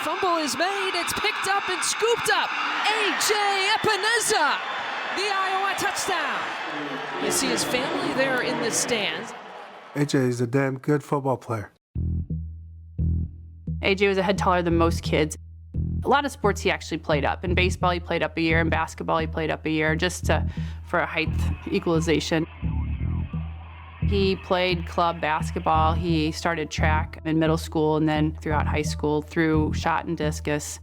fumble is made. It's picked up and scooped up. A.J. Epenesa, the Iowa touchdown. You see his family there in the stands. AJ is a damn good football player. AJ was a head taller than most kids. A lot of sports he actually played up. In baseball, he played up a year. In basketball, he played up a year for a height equalization. He played club basketball. He started track in middle school and then throughout high school through shot and discus.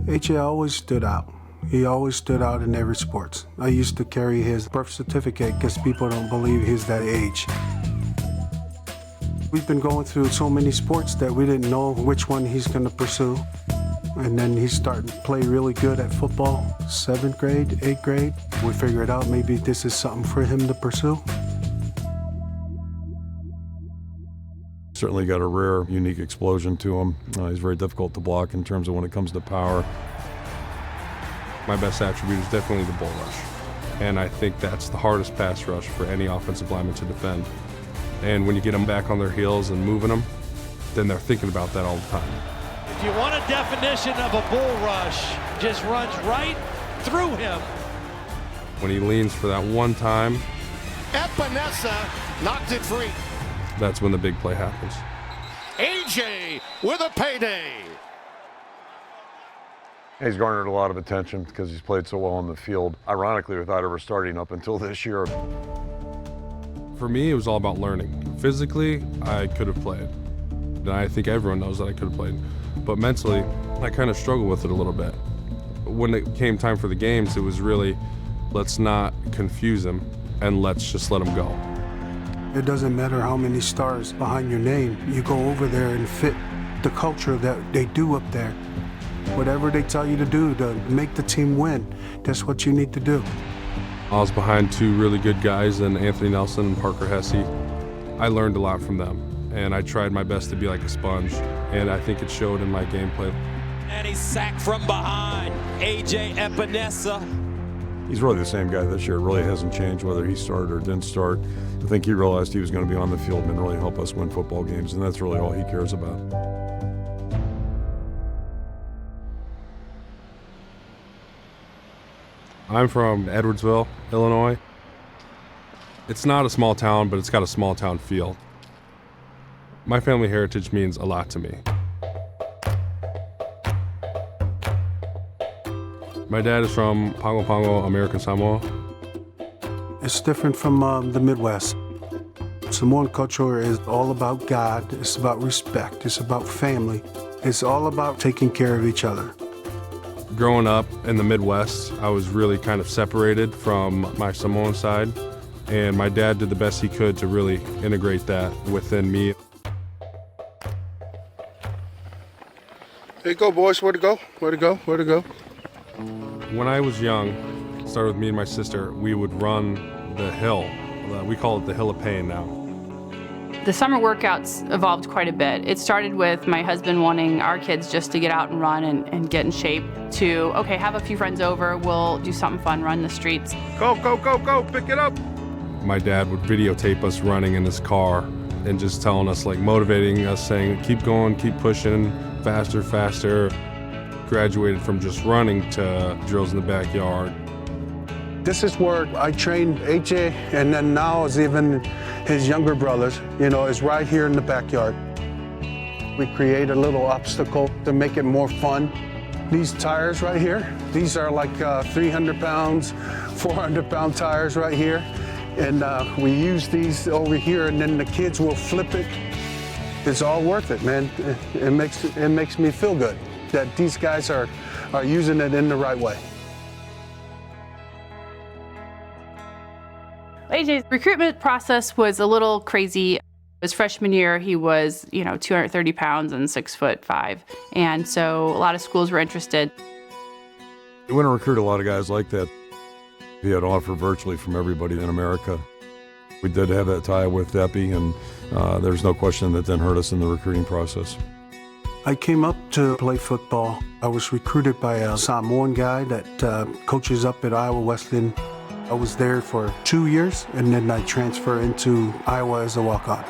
AJ always stood out. He always stood out in every sport. I used to carry his birth certificate because people don't believe he's that age. We've been going through so many sports that we didn't know which one he's going to pursue. And then he started to play really good at football, 7th grade, 8th grade. We figured out maybe this is something for him to pursue. Certainly got a rare, unique explosion to him. He's very difficult to block in terms of when it comes to power. My best attribute is definitely the bull rush. And I think that's the hardest pass rush for any offensive lineman to defend. And when you get them back on their heels and moving them, then they're thinking about that all the time. If you want a definition of a bull rush, just runs right through him. When he leans for that one time, Epenesa knocked it free. that's when the big play happens. AJ with a payday. He's garnered a lot of attention because he's played so well on the field, ironically without ever starting up until this year. For me, it was all about learning. Physically, I could have played. And I think everyone knows that I could have played. But mentally, I kind of struggled with it a little bit. When it came time for the games, it was really, let's not confuse him and let's just let him go. It doesn't matter how many stars behind your name. You go over there and fit the culture that they do up there. Whatever they tell you to do to make the team win, that's what you need to do. I was behind two really good guys in Anthony Nelson and Parker Hesse. I learned a lot from them, and I tried my best to be like a sponge, and I think it showed in my gameplay. And he's sacked from behind. A.J. Epenesa. He's really the same guy this year. It really hasn't changed whether he started or didn't start. I think he realized he was going to be on the field and really help us win football games, and that's really all he cares about. I'm from Edwardsville, Illinois. It's not a small town, but it's got a small town feel. My family heritage means a lot to me. My dad is from Pago Pago, American Samoa. It's different from the Midwest. Samoan culture is all about God. It's about respect. It's about family. It's all about taking care of each other. Growing up in the Midwest, I was really kind of separated from my Samoan side, and my dad did the best he could to really integrate that within me. There you go, boys. Where to go? Where to go? Where to go? When I was young, it started with me and my sister, we would run the hill. We call it the Hill of Pain now. The summer workouts evolved quite a bit. It started with my husband wanting our kids just to get out and run and get in shape to, okay, have a few friends over, we'll do something fun, run the streets. Go, go, go, go. Pick it up. My dad would videotape us running in his car and just telling us, like motivating us, saying, keep going, keep pushing, faster, faster. Graduated from just running to drills in the backyard. This is where I trained AJ, and then now is even his younger brothers, is right here in the backyard. We create a little obstacle to make it more fun. These tires right here, these are like 300 pounds, 400-pound tires right here. And we use these over here, and then the kids will flip it. It's all worth it, man. It makes me feel good that these guys are using it in the right way. AJ's recruitment process was a little crazy. His freshman year, he was, 230 pounds and 6'5". And so a lot of schools were interested. You want to recruit a lot of guys like that. He had offer virtually from everybody in America. We did have that tie with Epi, and there's no question that didn't hurt us in the recruiting process. I came up to play football. I was recruited by a Samoan guy that coaches up at Iowa Wesleyan. I was there for 2 years, and then I transferred into Iowa as a walk-on.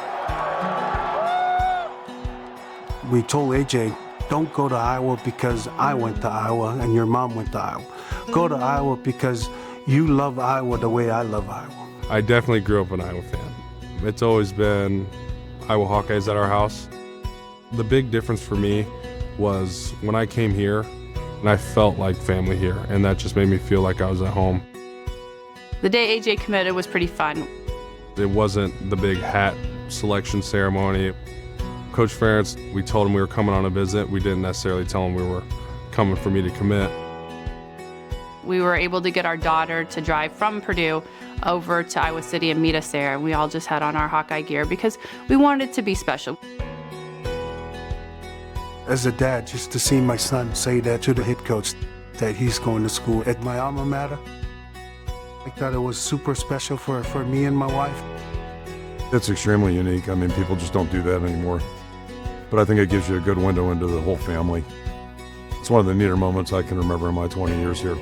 We told AJ, Don't go to Iowa because I went to Iowa and your mom went to Iowa. Go to Iowa because you love Iowa the way I love Iowa. I definitely grew up an Iowa fan. It's always been Iowa Hawkeyes at our house. The big difference for me was when I came here and I felt like family here, and that just made me feel like I was at home. The day AJ committed was pretty fun. It wasn't the big hat selection ceremony. Coach Ferentz, we told him we were coming on a visit. We didn't necessarily tell him we were coming for me to commit. We were able to get our daughter to drive from Purdue over to Iowa City and meet us there. And we all just had on our Hawkeye gear because we wanted it to be special. As a dad, just to see my son say that to the head coach, that he's going to school at my alma mater, I thought it was super special for me and my wife. It's extremely unique. I mean, people just don't do that anymore. But I think it gives you a good window into the whole family. It's one of the neater moments I can remember in my 20 years here.